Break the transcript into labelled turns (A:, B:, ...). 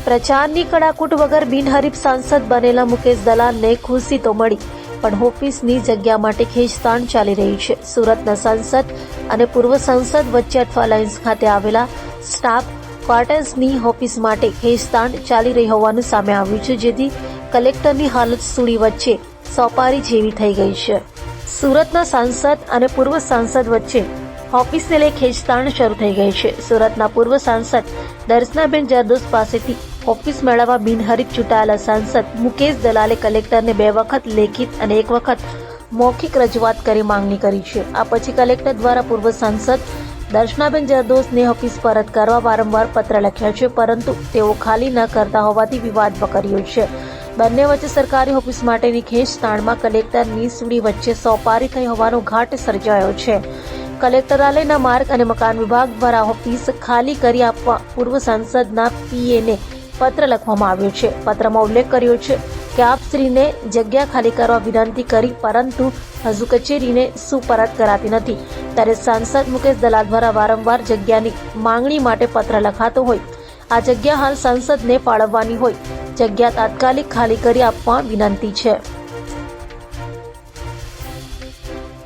A: પ્રચારની કડાકૂટ વગર બિનહરીફ સાંસદ બનેલા મુકેશ દલાલને ખુશી તો મળી, પણ ઓફિસની જગ્યા માટે ખેંચતાણ ચાલી રહી છે. સુરતના સાંસદ અને પૂર્વ સાંસદ વચ્ચે અઠવા લાઇન્સ ખાતે આવેલા સ્ટાફ ક્વાર્ટર્સની ઓફિસ માટે ખેંચતાણ ચાલી રહી હોવાનું સામે આવ્યું છે, જેથી કલેક્ટરની હાલત સૂળી વચ્ચે સોપારી જેવી થઈ ગઈ છે. સુરતના સાંસદ અને પૂર્વ સાંસદ વચ્ચે ઓફિસને લઈ ખેંચતાણ શરૂ થઈ ગઈ છે. સુરતના પૂર્વ સાંસદ દર્શનાબેન જરદોસ પાસેથી ઓફિસ મેળવવા બિનહરીફ ચૂંટાયેલા સાંસદ મુકેશ દલાલે કલેક્ટરને 2 વખત લેખિત અને 1 વખત મૌખિક રજૂઆત કરી માંગણી કરી છે. આ પછી કલેક્ટર દ્વારા પૂર્વ સાંસદ દર્શનાબેન જરદોસને ઓફિસ પરત કરવા વારંવાર પત્ર લખ્યા છે, પરંતુ તેઓ ખાલી ન કરતા હોવાથી વિવાદ વકર્યો છે. બંને વચ્ચે સરકારી ઓફિસ માટેની ખેંચતાણમાં કલેક્ટરની સૂળી વચ્ચે સોપારી થઈ હોવાનો ઘાટ સર્જાયો છે. કલેક્ટરાલયના માર્ગ અને મકાન વિભાગ દ્વારા ઓફિસ ખાલી કરી આપવા પૂર્વ સાંસદના પીએને પત્ર લખવામાં આવ્યો છે. પત્રમાં ઉલ્લેખ કર્યો છે કે આપશ્રીને જગ્યા ખાલી કરવા વિનંતી કરી, પરંતુ હજુ કચેરીને સુપરત કરાતી નથી. ત્યારે સાંસદ મુકેશ દલાલ દ્વારા વારંવાર જગ્યાની માંગણી માટે પત્ર લખાતો હોય, આ જગ્યા હાલ સાંસદને ફાળવવાની હોય, જગ્યા તાત્કાલિક ખાલી કરી આપવા વિનંતી છે.